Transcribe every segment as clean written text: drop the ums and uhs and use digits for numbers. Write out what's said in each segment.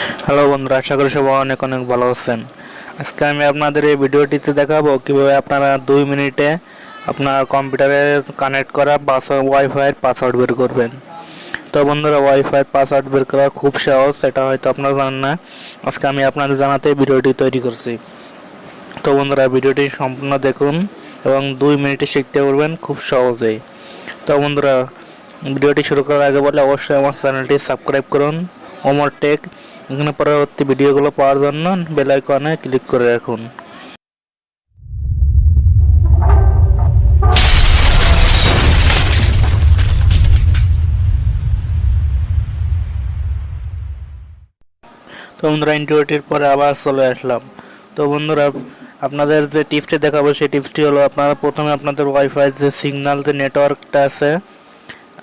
Hello বন্ধুরা, আশা করি সবাই অনেক অনেক ভালো আছেন। আজকে আমি আপনাদের এই ভিডিওটিতে দেখাবো কিভাবে আপনারা 2 মিনিটে আপনার কম্পিউটারে কানেক্ট করা ওয়াইফাই পাসওয়ার্ড বের করবেন। তো বন্ধুরা, ওয়াইফাই পাসওয়ার্ড বের করা খুব সহজ, সেটা হয়তো আপনারা জানেন না। আজকে আমি আপনাদের জানাতে ভিডিওটি তৈরি করছি। তো বন্ধুরা, ভিডিওটি সম্পূর্ণ দেখুন এবং 2 মিনিটে শিখতে পারবেন খুব সহজেই। তো বন্ধুরা, ভিডিওটি শুরু করার আগে বলে অবশ্যই আমার চ্যানেলটি সাবস্ক্রাইব করুন। ওমর টেক এখানে পরবর্তী ভিডিওগুলো পাওয়ার জন্য বেল আইকনে ক্লিক করে রাখুন। তো বন্ধুরা, ইন্টারভিউটির পরে আবার চলে আসলাম। তো বন্ধুরা, আপনাদের যে টিপসটি দেখাবো সেই টিপসটি হলো, আপনারা প্রথমে আপনাদের ওয়াইফাই যে সিগন্যাল যে নেটওয়ার্কটা আছে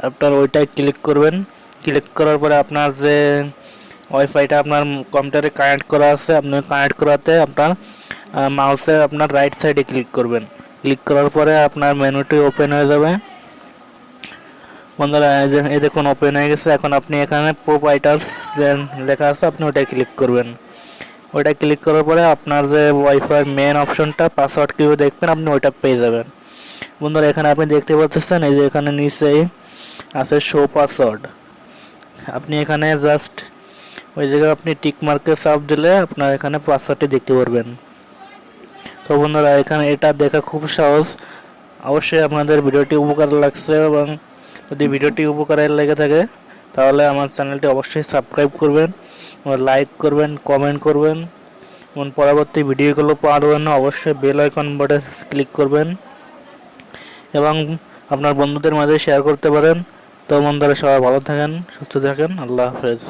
আপনার ওইটায় ক্লিক করবেন। ক্লিক করার পরে আপনার যে ওয়াইফাইটা আপনার কম্পিউটারে কানেক্ট করা আছে, আপনি কানেক্ট করাতে আপনার মাউসে আপনার রাইট সাইডে ক্লিক করবেন। ক্লিক করার পরে আপনার মেনুটি ওপেন হয়ে যাবে। বন্ধুরা, এই দেখুন ওপেন হয়ে গেছে। এখন আপনি এখানে প্রোপাইটার্স যে লেখা আছে আপনি ওটাই ক্লিক করবেন। ওইটা ক্লিক করার পরে আপনার যে ওয়াইফাই মেন অপশনটা পাসওয়ার্ড কীভাবে দেখবেন আপনি ওইটা পেয়ে যাবেন। বন্ধুরা, এখানে আপনি দেখতে পাচ্ছেন এই যে এখানে নিচেই আছে শো পাসওয়ার্ড। আপনি এখানে জাস্ট ওই জায়গায় আপনি টিক মার্কে চাপ দিলে আপনার এখানে পাসওয়ার্ডটি দেখতে পারবেন। তো বন্ধুরা, এখানে এটা দেখা খুব সহজ। অবশ্যই আপনাদের ভিডিওটি উপকার লাগছে, এবং যদি ভিডিওটি উপকারে লেগে থাকে তাহলে আমার চ্যানেলটি অবশ্যই সাবস্ক্রাইব করবেন, লাইক করবেন, কমেন্ট করবেন এবং পরবর্তী ভিডিওগুলো পাওয়ার জন্য অবশ্যই বেল আইকন বাটনে ক্লিক করবেন এবং আপনার বন্ধুদের মাঝে শেয়ার করতে পারেন। তো বন্ধুরা, সবাই ভালো থাকেন, সুস্থ থাকেন। আল্লাহ হাফেজ।